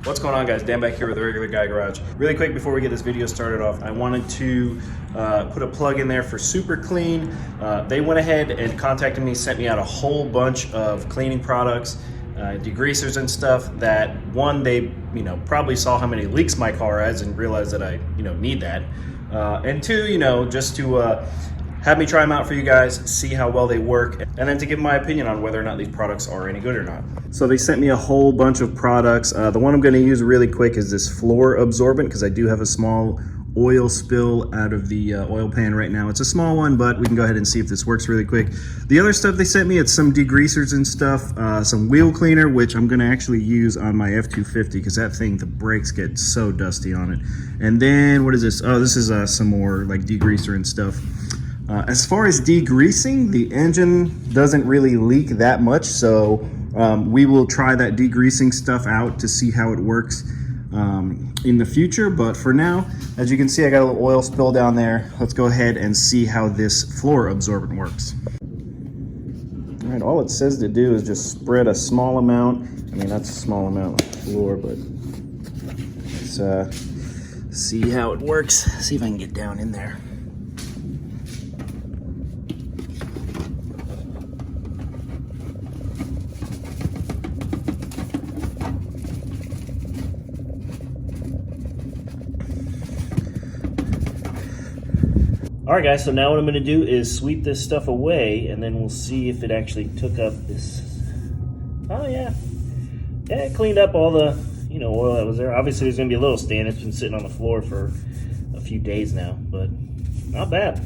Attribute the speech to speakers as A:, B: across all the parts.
A: What's going on, guys? Dan back here with the Regular Guy Garage. Really quick before we get this video started off, I wanted to put a plug in there for Super Clean. They went ahead and contacted me, sent me out a whole bunch of cleaning products, degreasers and stuff that, one, they probably saw how many leaks my car has and realized that I need that. And two, just to have me try them out for you guys, see how well they work, and then to give my opinion on whether or not these products are any good or not. So they sent me a whole bunch of products. The one I'm going to use really quick is this floor absorbent, because I do have a small oil spill out of the oil pan right now. It's a small one, but we can go ahead and see if this works really quick. The other stuff they sent me, it's some degreasers and stuff, some wheel cleaner, which I'm going to actually use on my F250, because that thing, the brakes get so dusty on it. And then what is this? Oh, this is some more like degreaser and stuff. As far as degreasing, the engine doesn't really leak that much, so we will try that degreasing stuff out to see how it works in the future. But for now, as you can see, I got a little oil spill down there. Let's go ahead and see how this floor absorbent works. All right, all it says to do is just spread a small amount. I mean, that's a small amount of floor, but let's see how it works. See if I can get down in there. All right, guys, so now what I'm going to do is sweep this stuff away, and then we'll see if it actually took up this. Oh, yeah. Yeah, it cleaned up all the, oil that was there. Obviously, there's going to be a little stain. It's been sitting on the floor for a few days now, but not bad.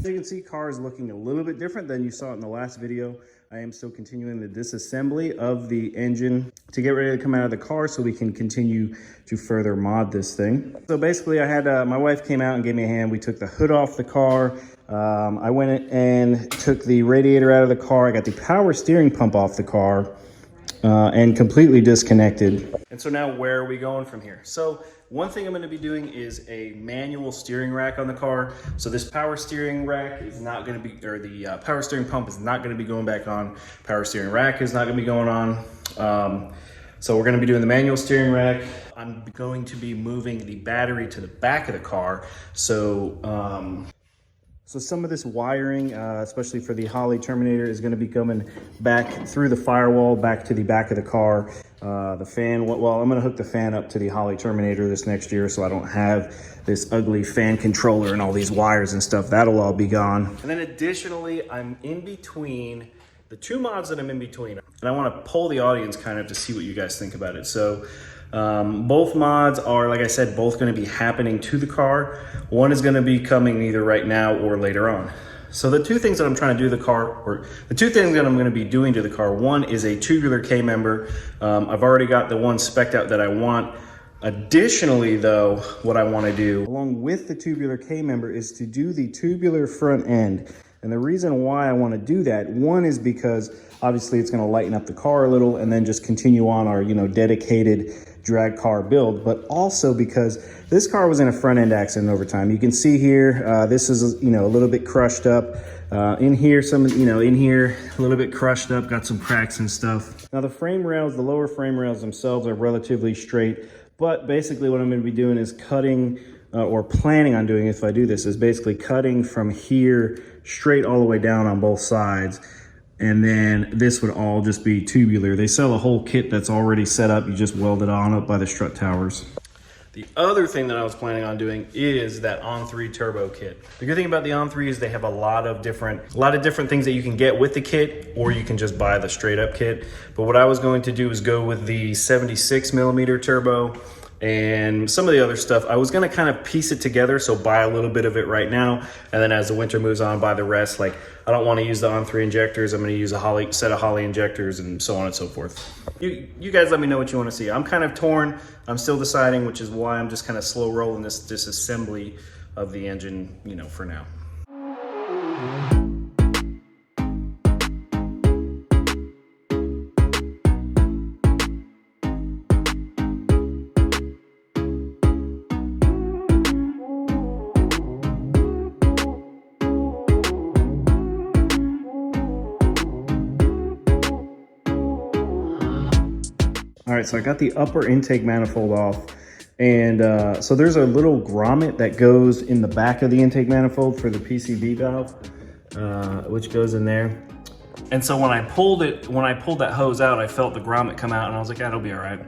A: As you can see, car is looking a little bit different than you saw it in the last video. I am still continuing the disassembly of the engine to get ready to come out of the car so we can continue to further mod this thing. So basically I had, my wife came out and gave me a hand. We took the hood off the car. I went and took the radiator out of the car. I got the power steering pump off the car and completely disconnected. And so now where are we going from here? So one thing I'm going to be doing is a manual steering rack on the car. So this power steering rack is not going to be, or the power steering pump is not going to be going back on. Power steering rack is not going to be going on. So we're going to be doing the manual steering rack. I'm going to be moving the battery to the back of the car. So some of this wiring, especially for the Holley Terminator, is going to be coming back through the firewall, back to the back of the car. The fan, well, I'm going to hook the fan up to the Holley Terminator this next year, so I don't have this ugly fan controller and all these wires and stuff. That'll all be gone. And then additionally, I'm in between the two mods that I'm in between, and I want to poll the audience kind of to see what you guys think about it. So both mods are, like I said, both going to be happening to the car. One is going to be coming either right now or later on. So the two things that I'm trying to do to the car, or the two things that I'm going to be doing to the car, one is a tubular K-member. I've already got the one spec'd out that I want. Additionally, though, what I want to do along with the tubular K-member is to do the tubular front end. And the reason why I want to do that, one is because obviously it's going to lighten up the car a little and then just continue on our, dedicated drag car build, but also because this car was in a front end accident over time. You can see here, this is, a little bit crushed up. In here, in here, a little bit crushed up, got some cracks and stuff. Now the frame rails, the lower frame rails themselves are relatively straight, but basically what I'm going to be doing is cutting, or planning on doing if I do this, is basically cutting from here straight all the way down on both sides. And then this would all just be tubular. They sell a whole kit that's already set up. You just weld it on up by the strut towers. The other thing that I was planning on doing is that On3 turbo kit. The good thing about the On3 is they have a lot of different things that you can get with the kit, or you can just buy the straight up kit. But what I was going to do is go with the 76 millimeter turbo and some of the other stuff. I was going to kind of piece it together, so buy a little bit of it right now, and then as the winter moves on, buy the rest. Like, I don't want to use the On3 injectors. I'm going to use a set of Holley injectors and so on and so forth. You guys let me know what you want to see. I'm kind of torn. I'm still deciding, which is why I'm just kind of slow rolling this disassembly of the engine, for now.
B: All right, so I got the upper intake manifold off. And so there's a little grommet that goes in the back of the intake manifold for the PCV valve, which goes in there. And so when I pulled that hose out, I felt the grommet come out and I was like, that'll be all right.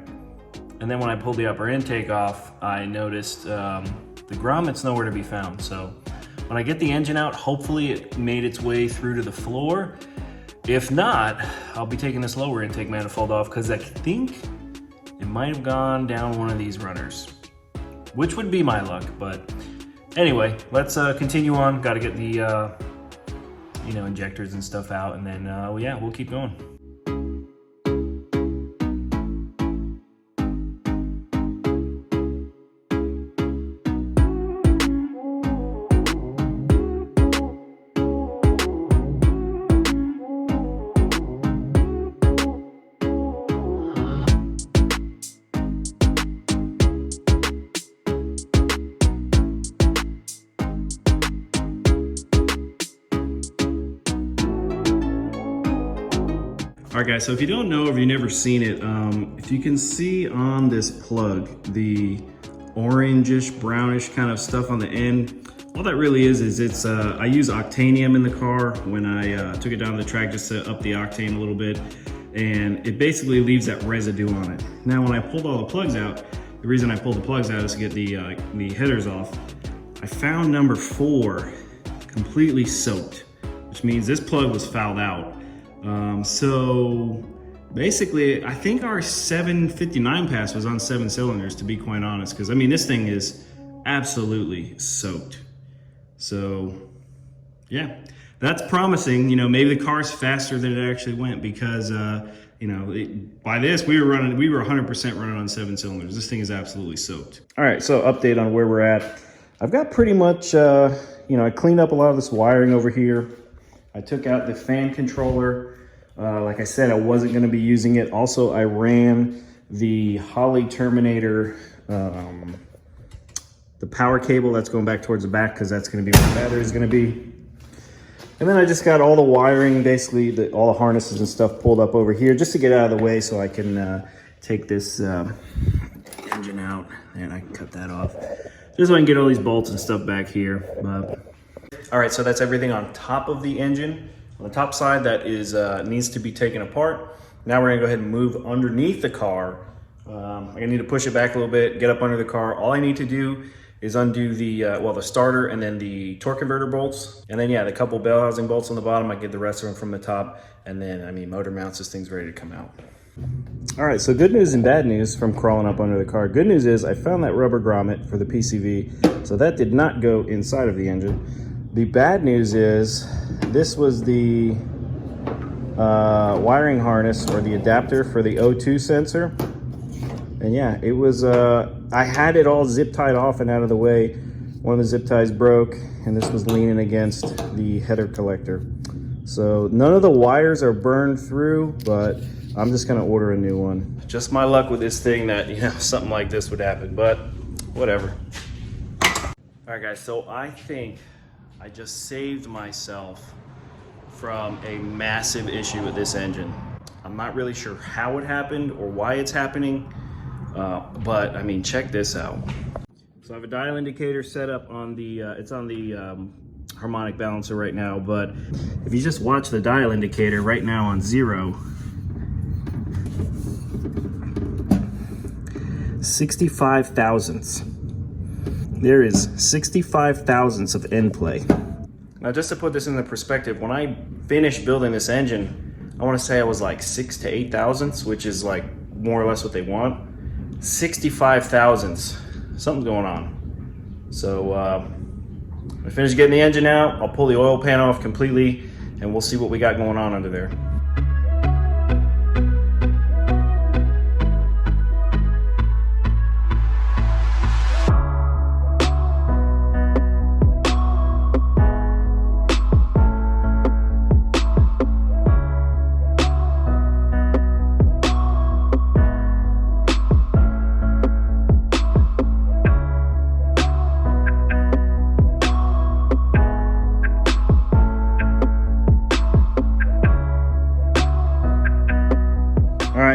B: And then when I pulled the upper intake off, I noticed the grommet's nowhere to be found. So when I get the engine out, hopefully it made its way through to the floor. If not, I'll be taking this lower intake manifold off because I think it might have gone down one of these runners, which would be my luck. But anyway, let's continue on. Got to get the injectors and stuff out, and then yeah, we'll keep going. All right, guys, so if you don't know or if you've never seen it, if you can see on this plug, the orangish, brownish kind of stuff on the end, all that really is it's, I use octanium in the car when I took it down the track just to up the octane a little bit, and it basically leaves that residue on it. Now, when I pulled all the plugs out, the reason I pulled the plugs out is to get the headers off. I found number 4 completely soaked, which means this plug was fouled out. So basically, I think our 759 pass was on 7 cylinders, to be quite honest, because I mean, this thing is absolutely soaked. So yeah, that's promising. You know, maybe the car's faster than it actually went because, you know, by this, we were 100% running on 7 cylinders. This thing is absolutely soaked. All right, so update on where we're at. I've got pretty much, I cleaned up a lot of this wiring over here. I took out the fan controller. Like I said, I wasn't going to be using it. Also, I ran the Holley Terminator, the power cable that's going back towards the back because that's going to be where the battery is going to be. And then I just got all the wiring, basically all the harnesses and stuff pulled up over here just to get out of the way so I can take this engine out, and I can cut that off. Just so I can get all these bolts and stuff back here. All right, so that's everything on top of the engine. On the top side, that is needs to be taken apart. Now we're gonna go ahead and move underneath the car. I need to push it back a little bit, get up under the car. All I need to do is undo the the starter and then the torque converter bolts. And then yeah, the couple bell housing bolts on the bottom. I get the rest of them from the top. And then, I mean, motor mounts, this thing's ready to come out. All right, so good news and bad news from crawling up under the car. Good news is I found that rubber grommet for the PCV, so that did not go inside of the engine. The bad news is this was the wiring harness or the adapter for the O2 sensor. And yeah, it was, I had it all zip tied off and out of the way. One of the zip ties broke and this was leaning against the header collector. So none of the wires are burned through, but I'm just gonna order a new one. Just my luck with this thing that, you know, something like this would happen, but whatever. All right guys, so I think I just saved myself from a massive issue with this engine. I'm not really sure how it happened or why it's happening, but I mean, check this out. So I have a dial indicator set up on the, it's on the harmonic balancer right now, but if you just watch the dial indicator right now on 0, 65 thousandths. There is 65 thousandths of end play. Now, just to put this into perspective, when I finished building this engine, I want to say I was like 6 to 8 thousandths, which is like more or less what they want. 65 thousandths, something's going on. So when I finish getting the engine out, I'll pull the oil pan off completely and we'll see what we got going on under there.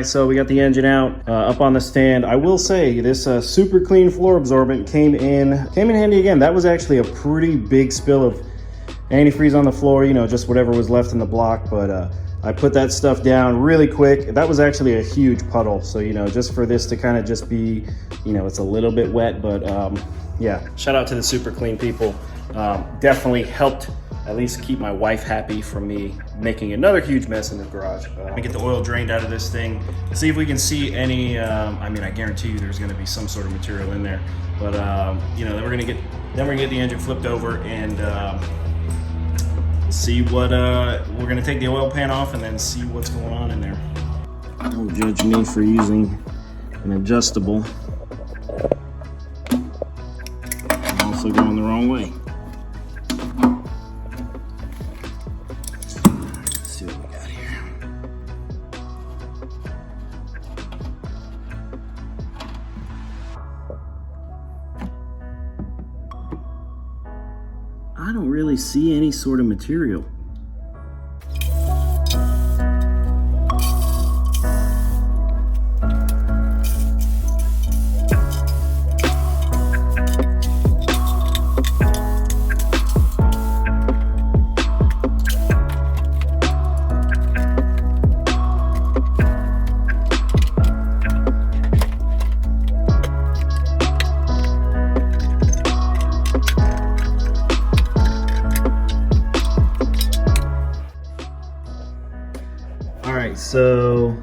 B: right, so we got the engine out, up on the stand. I will say this super clean floor absorbent came in handy again. That was actually a pretty big spill of antifreeze on the floor, you know, just whatever was left in the block. But I put that stuff down really quick. That was actually a huge puddle. So, you know, just for this to kind of just be, you know, it's a little bit wet, but yeah. Shout out to the super clean people. Definitely helped at least keep my wife happy from me making another huge mess in the garage. Let me get the oil drained out of this thing and see if we can see any, I mean, I guarantee you there's gonna be some sort of material in there. But you know, then we're gonna get the engine flipped over and see what, we're gonna take the oil pan off and then see what's going on in there. Don't judge me for using an adjustable. I'm also going the wrong way. I don't really see any sort of material. So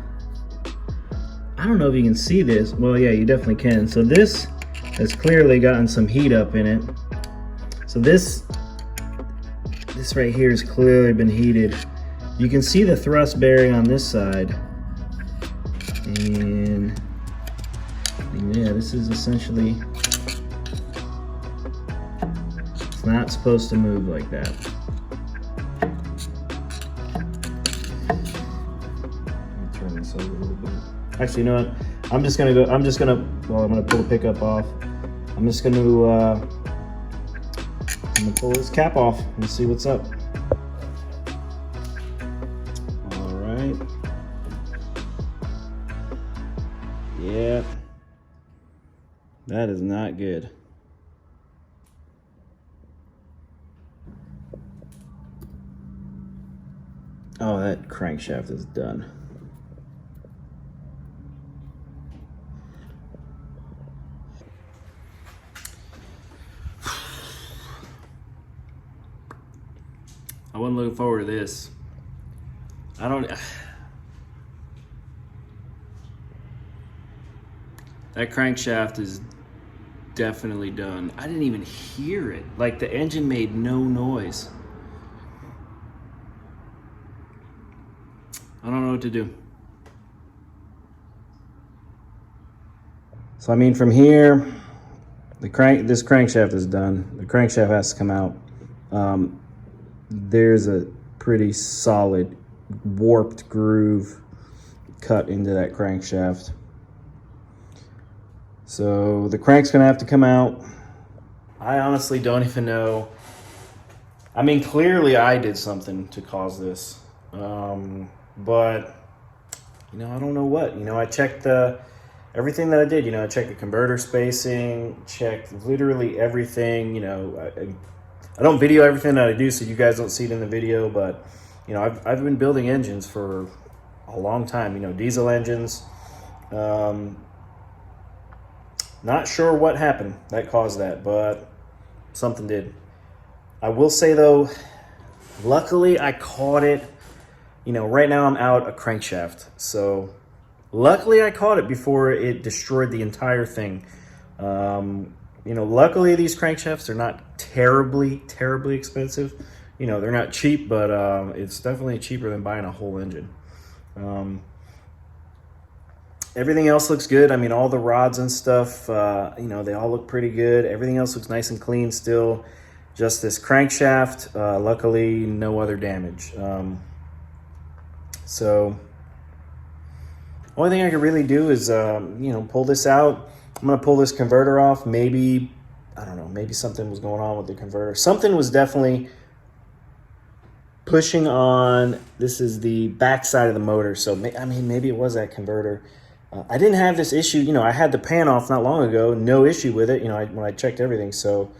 B: I don't know if you can see this. Well, yeah, you definitely can. So this has clearly gotten some heat up in it. So this right here has clearly been heated. You can see the thrust bearing on this side. And yeah, this is essentially, it's not supposed to move like that. A little bit. Actually, you know what? I'm gonna pull the pickup off. I'm gonna pull this cap off and see what's up. All right. Yeah. That is not good. Oh, that crankshaft is done. I wasn't looking forward to this. That crankshaft is definitely done. I didn't even hear it. Like, the engine made no noise. I don't know what to do. So I mean, from here, this crankshaft is done. The crankshaft has to come out. There's a pretty solid warped groove cut into that crankshaft. So the crank's gonna have to come out. I honestly don't even know. I mean, clearly I did something to cause this. But, you know, I don't know what. You know, I checked everything that I did. You know, I checked the converter spacing, checked literally everything. You know, I don't video everything that I do, so you guys don't see it in the video, but, you know, I've been building engines for a long time, you know, diesel engines. Not sure what happened that caused that, but something did. I will say, though, luckily I caught it. You know, right now I'm out a crankshaft, so luckily I caught it before it destroyed the entire thing. You know, luckily these crankshafts are not terribly expensive. You know, they're not cheap, but it's definitely cheaper than buying a whole engine. Everything else looks good. I mean, all the rods and stuff, you know, they all look pretty good. Everything else looks nice and clean still. Just this crankshaft, luckily no other damage. So only thing I could really do is, you know, pull this out. I'm gonna pull this converter off. Maybe, I don't know, maybe something was going on with the converter. Something was definitely
A: pushing on, this is the back side of the motor. So, I mean, maybe it was that converter. I didn't have this issue. You know, I had the pan off not long ago. No issue with it, you know, when I checked everything. So,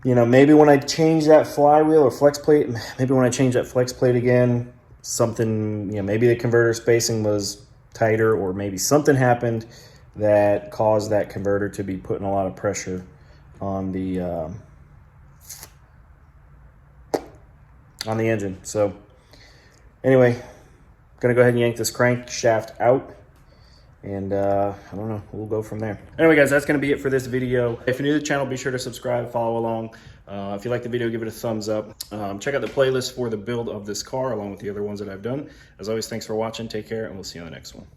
A: you know, maybe when I change that flywheel or flex plate, maybe when I change that flex plate again, something, you know, maybe the converter spacing was tighter, or maybe something happened that caused that converter to be putting a lot of pressure on the engine. So anyway, gonna go ahead and yank this crankshaft out, and I don't know, we'll go from there. Anyway guys, that's gonna be it for this video. If you're new to the channel, be sure to subscribe, follow along. If you like the video, give it a thumbs up. Check out the playlist for the build of this car along with the other ones that I've done. As always, thanks for watching, take care, and we'll see you on the next one.